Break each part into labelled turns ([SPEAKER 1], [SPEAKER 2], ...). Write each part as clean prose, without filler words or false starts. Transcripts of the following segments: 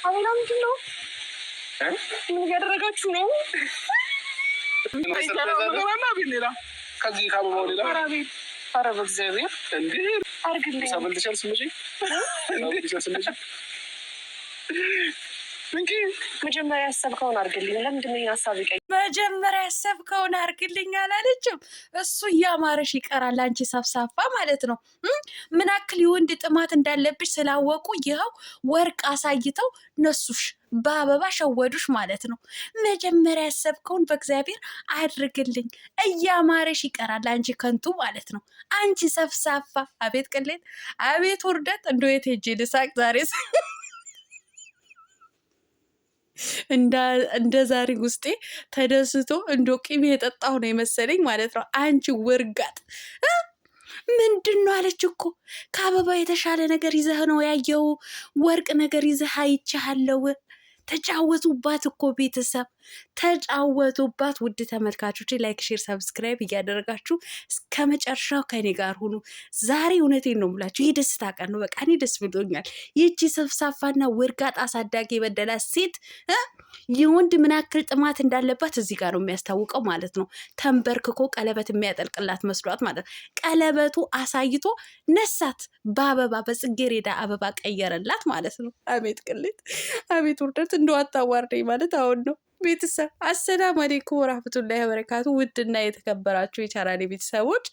[SPEAKER 1] አቤላ ምንድን ነው? ምን እያደረጋችሁ ነው?
[SPEAKER 2] ከዚህ ከአበባው ሌላ
[SPEAKER 1] ኧረ በእግዚአብሔር አድርግልኝ። መጀመሪያ ያሰብከውን አድርግልኝ። ለምንድን ነው ሀሳብ ይቀኝ?
[SPEAKER 3] መጀመሪያ ያሰብከውን አድርግልኝ አላለችም? እሱ እያማረሽ ይቀራል። አንቺ ሰፍሳፋ ማለት ነው። ምን ያክል የወንድ ጥማት እንዳለብሽ ስላወቁ ይኸው ወርቅ አሳይተው ነሱሽ፣ በአበባ ሸወዱሽ ማለት ነው። መጀመሪያ ያሰብከውን በእግዚአብሔር አድርግልኝ። እያማረሽ ይቀራል። አንቺ ከንቱ ማለት ነው። አንቺ ሰፍሳፋ። አቤት ቅሌት፣ አቤት ውርደት። እንደ የት ሄጄ ልሳቅ ዛሬ? እንደ ዛሬ ውስጤ ተደስቶ እንዶ ቂቤ የጠጣሁ ነው የመሰለኝ ማለት ነው። አንቺ ውርጋጥ ምንድን ነው አለች እኮ። ከአበባ የተሻለ ነገር ይዘህ ነው ያየው፣ ወርቅ ነገር ይዘህ አይቻለው። ተጫወቱባት እኮ ቤተሰብ ተጫወቱባት። ውድ ተመልካቾች ላይክ፣ ሼር፣ ሰብስክራይብ እያደረጋችሁ እስከ መጨረሻው ከኔ ጋር ሁኑ። ዛሬ እውነቴን ነው የምላችሁ የደስታ ቀን ነው። በቃ እኔ ደስ ብሎኛል። ይቺ ሰፍሳፋና ውርጋጥ አሳዳጊ የበደላት ሴት የወንድ ምን ያክል ጥማት እንዳለባት እዚህ ጋር ነው የሚያስታውቀው ማለት ነው። ተንበርክኮ ቀለበት የሚያጠልቅላት መስሏት ማለት ነው። ቀለበቱ አሳይቶ ነሳት፣ በአበባ በጽጌረዳ አበባ ቀየረላት ማለት ነው። አቤት ቅሌት፣ አቤት ውርደት። እንደው አታዋርደኝ ማለት አሁን ነው። ቤተሰብ አሰላሙ አሌይኩም ወራህመቱላሂ ወበረካቱ። ውድና የተከበራችሁ የቻናሌ ቤተሰቦች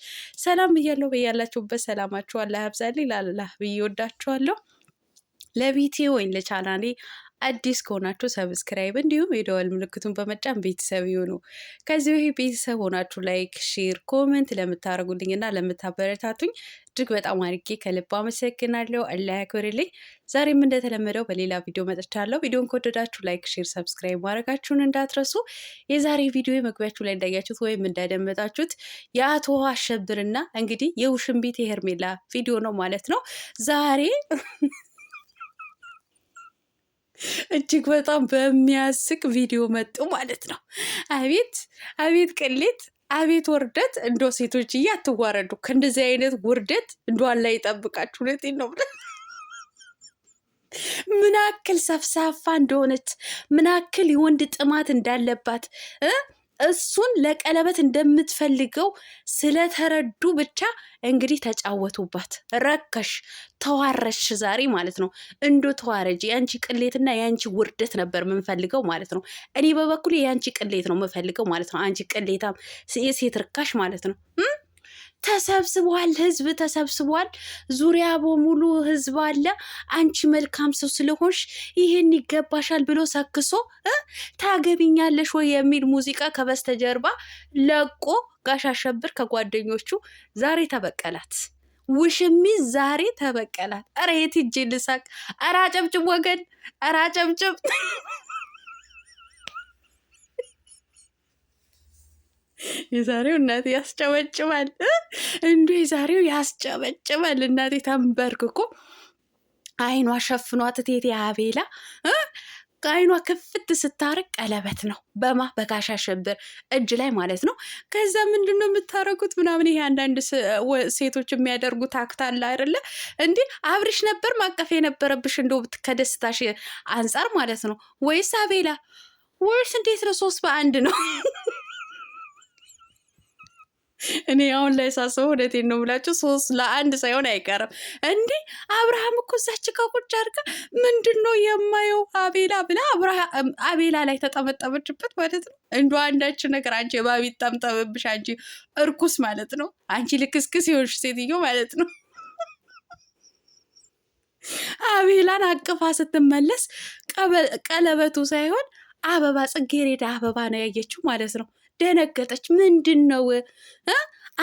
[SPEAKER 3] ሰላም ብያለሁ። በያላችሁበት ሰላማችሁ አላህ ያብዛልኝ። ላላህ ብዬ ወዳችኋለሁ። ለቤቴ ወይም ለቻናሌ አዲስ ከሆናችሁ ሰብስክራይብ እንዲሁም የደወል ምልክቱን በመጫን ቤተሰብ ይሁኑ። ከዚህ በፊት ቤተሰብ ሆናችሁ ላይክ፣ ሼር፣ ኮመንት ለምታደርጉልኝ እና ለምታበረታቱኝ እጅግ በጣም አድርጌ ከልብ አመሰግናለሁ። አላህ ያክብርልኝ። ዛሬም እንደተለመደው በሌላ ቪዲዮ መጥቻለሁ። ቪዲዮን ከወደዳችሁ ላይክ፣ ሼር፣ ሰብስክራይብ ማድረጋችሁን እንዳትረሱ። የዛሬ ቪዲዮ መግቢያችሁ ላይ እንዳያችሁት ወይም እንዳደመጣችሁት የአቶ አሸብርና እንግዲህ የውሽንቢት የሄርሜላ ቪዲዮ ነው ማለት ነው ዛሬ እጅግ በጣም በሚያስቅ ቪዲዮ መጡ ማለት ነው። አቤት አቤት ቅሌት፣ አቤት ውርደት። እንዶ ሴቶች አትዋረዱ ከእንደዚህ አይነት ውርደት። እንዶ አላህ ይጠብቃችሁ። እውነቴን ነው። ምን ያክል ሰፍሳፋ እንደሆነች፣ ምን ያክል የወንድ ጥማት እንዳለባት እሱን ለቀለበት እንደምትፈልገው ስለተረዱ ብቻ እንግዲህ ተጫወቱባት። ረከሽ፣ ተዋረሽ ዛሬ ማለት ነው። እንዶ ተዋረጅ። የአንቺ ቅሌትና የአንቺ ውርደት ነበር የምንፈልገው ማለት ነው። እኔ በበኩሌ የአንቺ ቅሌት ነው የምፈልገው ማለት ነው። አንቺ ቅሌታም የሴት ርካሽ ማለት ነው። ተሰብስቧል፣ ህዝብ ተሰብስቧል። ዙሪያ በሙሉ ህዝብ አለ። አንቺ መልካም ሰው ስለሆንሽ ይህን ይገባሻል ብሎ ሰክሶ ታገቢኛለሽ ወይ የሚል ሙዚቃ ከበስተጀርባ ለቆ ጋሽ አሸብር ከጓደኞቹ ዛሬ ተበቀላት። ውሽሚት ዛሬ ተበቀላት። ኧረ የት ሂጅ ልሳቅ? ኧረ አጨብጭብ ወገን፣ ኧረ አጨብጭብ። የዛሬው እናቴ ያስጨበጭባል። እንዱ የዛሬው ያስጨበጭባል። እናቴ ተንበርክኮ አይኗ ሸፍኗት ቴቴ አቤላ አይኗ ክፍት ስታርቅ ቀለበት ነው በጋሽ አሸብር እጅ ላይ ማለት ነው። ከዛ ምንድን ነው የምታረጉት ምናምን፣ ይሄ አንዳንድ ሴቶች የሚያደርጉት አክት አለ አይደለ? እንዲህ አብርሽ ነበር ማቀፍ የነበረብሽ እንደው ከደስታሽ አንጻር ማለት ነው። ወይስ አቤላ ወይስ እንዴት ነው? 3 በ1 ነው። እኔ አሁን ላይ ሳስበው እውነቴን ነው የምላችሁ 3 ለ1 ሳይሆን አይቀርም። እንዲህ አብርሃም እኮ እዛች ከቁጭ አድርጋ ምንድን ነው የማየው አቤላ ብላ አቤላ ላይ ተጠመጠመችበት ማለት ነው። እንዶ አንዳች ነገር አንቺ የባቢ ጠምጠምብሽ፣ አንቺ እርኩስ ማለት ነው። አንቺ ልክስክስ ይሆንሽ ሴትዮ ማለት ነው። አቤላን አቅፋ ስትመለስ ቀለበቱ ሳይሆን አበባ፣ ጽጌረዳ አበባ ነው ያየችው ማለት ነው። ደነገጠች። ምንድን ነው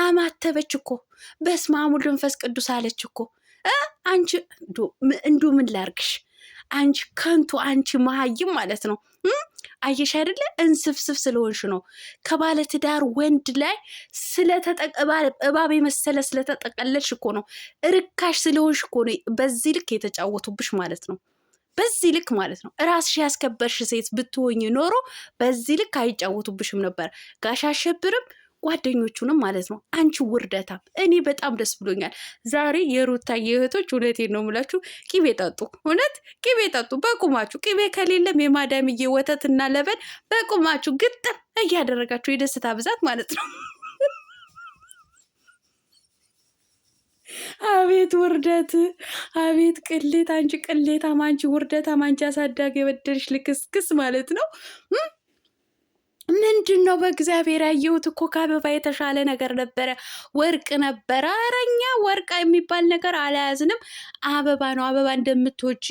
[SPEAKER 3] አማተበች እኮ። በስመ አብ ወወልድ ወመንፈስ ቅዱስ አለች እኮ። አንቺ እንዱ ምን ላርግሽ አንቺ ከንቱ፣ አንቺ መሀይም ማለት ነው። አየሽ አይደለ? እንስፍስፍ ስለሆንሽ ነው። ከባለትዳር ወንድ ላይ እባብ የመሰለ ስለተጠቀለልሽ እኮ ነው። ርካሽ ስለሆንሽ እኮ ነው በዚህ ልክ የተጫወቱብሽ ማለት ነው። በዚህ ልክ ማለት ነው። ራስሽ ያስከበርሽ ሴት ብትሆኝ ኖሮ በዚህ ልክ አይጫወቱብሽም ነበር። ጋሽ አሸብርም ጓደኞቹንም ማለት ነው። አንቺ ውርደታም። እኔ በጣም ደስ ብሎኛል ዛሬ የሩታ የእህቶች እውነቴን ነው የምላችሁ፣ ቂቤ ጠጡ። እውነት ቂቤ ጠጡ በቁማችሁ። ቂቤ ከሌለም የማዳምዬ ወተትና ለበን በቁማችሁ ግጥም እያደረጋችሁ የደስታ ብዛት ማለት ነው። አቤት ውርደት፣ አቤት ቅሌት! አንቺ ቅሌታም፣ አንቺ ውርደታም፣ አንቺ አሳዳጊ የበደልሽ ልክስክስ ማለት ነው። ምንድን ነው? በእግዚአብሔር ያየሁት እኮ ከአበባ የተሻለ ነገር ነበረ፣ ወርቅ ነበረ። ኧረ እኛ ወርቅ የሚባል ነገር አልያዝንም፣ አበባ ነው። አበባ እንደምትወጪ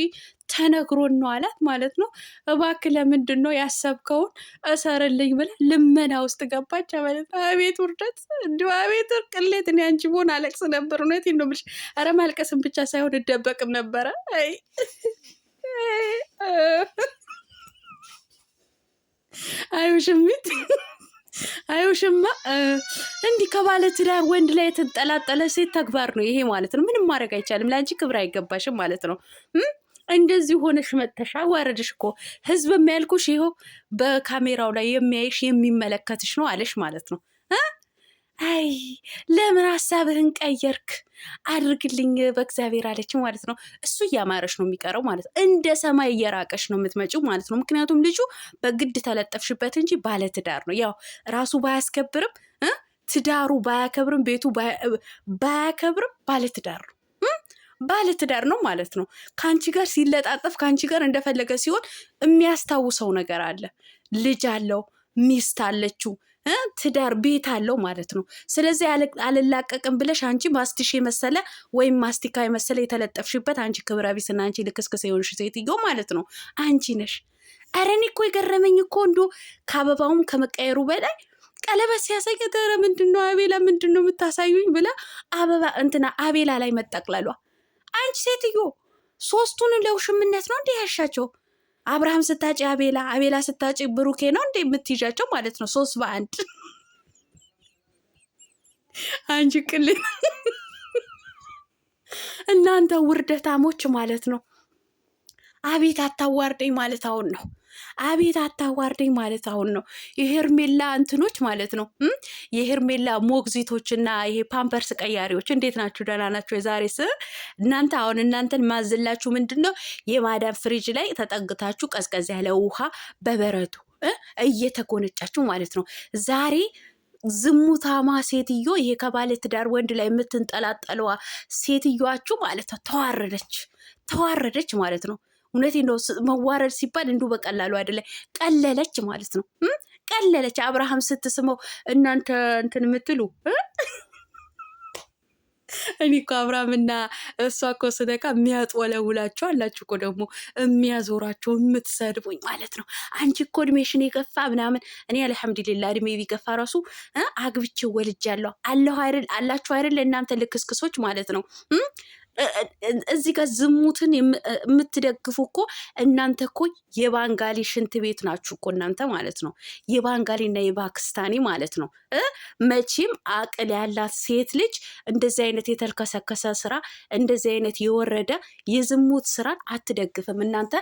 [SPEAKER 3] ተነግሮን ነው አላት ማለት ነው። እባክህ ለምንድን ነው ያሰብከውን እሰርልኝ ብላ ልመና ውስጥ ገባች ማለት ነው። አቤት ውርደት፣ እንዲሁ አቤት ቅሌት! እኔ አንቺ ብሆን አለቅስ ነበር። እውነቴን ነው የምልሽ። ኧረ ማልቀስም ብቻ ሳይሆን እደበቅም ነበረ። አይውሽሚት አይውሽማ እንዲህ ከባለ ትዳር ወንድ ላይ የተንጠላጠለ ሴት ተግባር ነው ይሄ ማለት ነው። ምንም ማድረግ አይቻልም። ለአንቺ ክብር አይገባሽም ማለት ነው። እንደዚህ ሆነሽ መተሻ ዋረድሽ እኮ ህዝብ የሚያልኩሽ ይኸው በካሜራው ላይ የሚያይሽ የሚመለከትሽ ነው አለሽ ማለት ነው። አይ ለምን ሀሳብህን ቀየርክ? አድርግልኝ በእግዚአብሔር አለች ማለት ነው። እሱ እያማረሽ ነው የሚቀረው ማለት ነው። እንደ ሰማይ እየራቀሽ ነው የምትመጪው ማለት ነው። ምክንያቱም ልጁ በግድ ተለጠፍሽበት እንጂ ባለትዳር ነው። ያው ራሱ ባያስከብርም ትዳሩ ባያከብርም ቤቱ ባያከብርም ባለትዳር ነው። ባለትዳር ነው ማለት ነው። ከአንቺ ጋር ሲለጣጠፍ ከአንቺ ጋር እንደፈለገ ሲሆን የሚያስታውሰው ነገር አለ። ልጅ አለው፣ ሚስት አለችው፣ ትዳር ቤት አለው ማለት ነው። ስለዚህ አልላቀቅም ብለሽ አንቺ ማስቲሽ የመሰለ ወይም ማስቲካ የመሰለ የተለጠፍሽበት አንቺ ክብረ ቢስና አንቺ ልክስክስ የሆንሽ ሴትዮ ማለት ነው አንቺ ነሽ። ኧረ እኔ እኮ የገረመኝ እኮ እንዶ ከአበባውም ከመቀየሩ በላይ ቀለበት ሲያሳይ ኧረ ምንድን ነው አቤላ ምንድን ነው የምታሳዩኝ ብላ አበባ እንትና አቤላ ላይ መጠቅለሏ። አንቺ ሴትዮ ሶስቱን ለውሽምነት ነው እንዴ ያሻቸው? አብርሃም ስታጭ አቤላ፣ አቤላ ስታጭ ብሩኬ ነው እንዴ የምትይዣቸው ማለት ነው? 3 በ1 አንቺ ቅልል እናንተ ውርደታሞች ማለት ነው። አቤት አታዋርደኝ ማለት አሁን ነው። አቤት አታዋርደኝ ማለት አሁን ነው። የሄርሜላ እንትኖች ማለት ነው። የሄርሜላ ሞግዚቶችና ይሄ ፓምፐርስ ቀያሪዎች እንዴት ናችሁ? ደህና ናቸው? የዛሬስ እናንተ አሁን እናንተን ማዝላችሁ ምንድን ነው? የማዳም ፍሪጅ ላይ ተጠግታችሁ ቀዝቀዝ ያለ ውሃ በበረቱ እየተጎነጫችሁ ማለት ነው። ዛሬ ዝሙታማ ሴትዮ ይሄ ከባለ ትዳር ወንድ ላይ የምትንጠላጠለዋ ሴትዮዋችሁ ማለት ነው ተዋረደች ማለት ነው። እውነቴን ነው። መዋረድ ሲባል እንዲሁ በቀላሉ አይደለም፣ ቀለለች ማለት ነው። ቀለለች። አብርሃም ስትስመው እናንተ እንትን የምትሉ እኔ እኮ አብርሃምና እሷ እኮ ስነካ የሚያጥወለውላችሁ አላችሁ እኮ ደግሞ የሚያዞራችሁ የምትሰድቡኝ ማለት ነው። አንቺ እኮ እድሜሽን የገፋ ምናምን። እኔ አልሐምዱሊላ እድሜ ቢገፋ ራሱ አግብቼ ወልጃለሁ አላችሁ አይደል እናንተ ልክስክሶች ማለት ነው። እዚህ ጋር ዝሙትን የምትደግፉ እኮ እናንተ እኮ የባንጋሊ ሽንት ቤት ናችሁ እኮ እናንተ ማለት ነው። የባንጋሊና የፓኪስታኒ ማለት ነው። መቼም አቅል ያላት ሴት ልጅ እንደዚህ አይነት የተልከሰከሰ ስራ እንደዚህ አይነት የወረደ የዝሙት ስራን አትደግፍም። እናንተ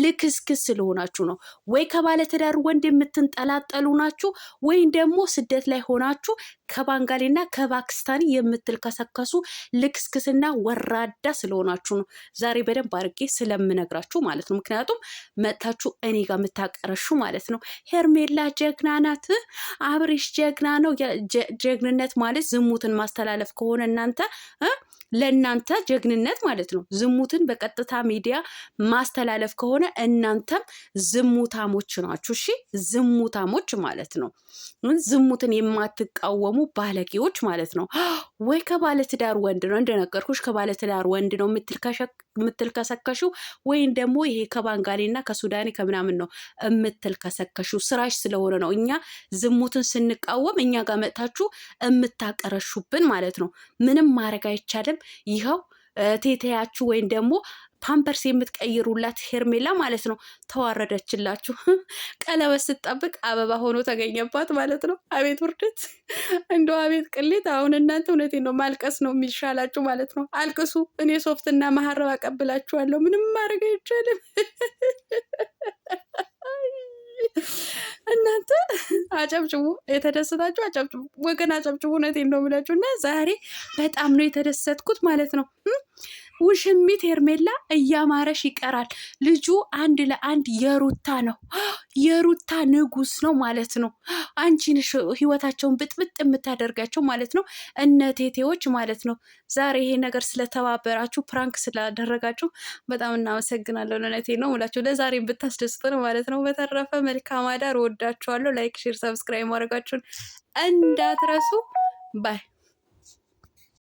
[SPEAKER 3] ልክስክስ ስለሆናችሁ ነው። ወይ ከባለትዳር ወንድ የምትንጠላጠሉ ናችሁ፣ ወይም ደግሞ ስደት ላይ ሆናችሁ ከባንጋሊና ከፓኪስታኒ የምትልከሰከሱ ልክስክስና ወራዳ ስለሆናችሁ ነው። ዛሬ በደንብ አድርጌ ስለምነግራችሁ ማለት ነው። ምክንያቱም መጥታችሁ እኔ ጋር የምታቀረሹ ማለት ነው። ሄርሜላ ጀግና ናት፣ አብሬሽ ጀግና ነው። ጀግንነት ማለት ዝሙትን ማስተላለፍ ከሆነ እናንተ ለእናንተ ጀግንነት ማለት ነው። ዝሙትን በቀጥታ ሚዲያ ማስተላለፍ ከሆነ እናንተም ዝሙታሞች ናችሁ። እሺ ዝሙታሞች ማለት ነው። ዝሙትን የማትቃወሙ ባለጌዎች ማለት ነው። ወይ ከባለትዳር ወንድ ነው እንደነገርኩሽ፣ ከባለትዳር ወንድ ነው የምትልከሰከሹ፣ ወይም ደግሞ ይሄ ከባንጋሊና ከሱዳኒ ከምናምን ነው የምትልከሰከሹ። ስራሽ ስለሆነ ነው። እኛ ዝሙትን ስንቃወም እኛ ጋር መጥታችሁ የምታቀረሹብን ማለት ነው። ምንም ማድረግ አይቻልም። ይኸው ቴቴያችሁ ወይም ደግሞ ፓምፐርስ የምትቀይሩላት ሄርሜላ ማለት ነው ተዋረደችላችሁ። ቀለበት ስትጠብቅ አበባ ሆኖ ተገኘባት ማለት ነው። አቤት ውርደት፣ እንደው አቤት ቅሌት። አሁን እናንተ እውነቴን ነው ማልቀስ ነው የሚሻላችሁ ማለት ነው። አልቅሱ። እኔ ሶፍትና መሀረብ አቀብላችኋለሁ። ምንም ማድረግ አይቻልም። እናንተ አጨብጭቡ፣ የተደሰታችሁ አጨብጭቡ፣ ወገን አጨብጭቡ። እውነቴን ነው የምላችሁ እና ዛሬ በጣም ነው የተደሰትኩት ማለት ነው። ውሽሚት ሄርሜላ እያማረሽ ይቀራል። ልጁ አንድ ለአንድ የሩታ ነው፣ የሩታ ንጉስ ነው ማለት ነው። አንቺን ህይወታቸውን ብጥብጥ የምታደርጋቸው ማለት ነው፣ እነ ቴቴዎች ማለት ነው። ዛሬ ይሄ ነገር ስለተባበራችሁ ፕራንክ ስላደረጋችሁ በጣም እናመሰግናለሁ። እውነቴ ነው ሙላችሁ ለዛሬ ብታስደስቱን ማለት ነው። በተረፈ መልካም አዳር፣ ወዳችኋለሁ። ላይክ፣ ሼር፣ ሰብስክራይብ ማድረጋችሁን እንዳትረሱ። ባይ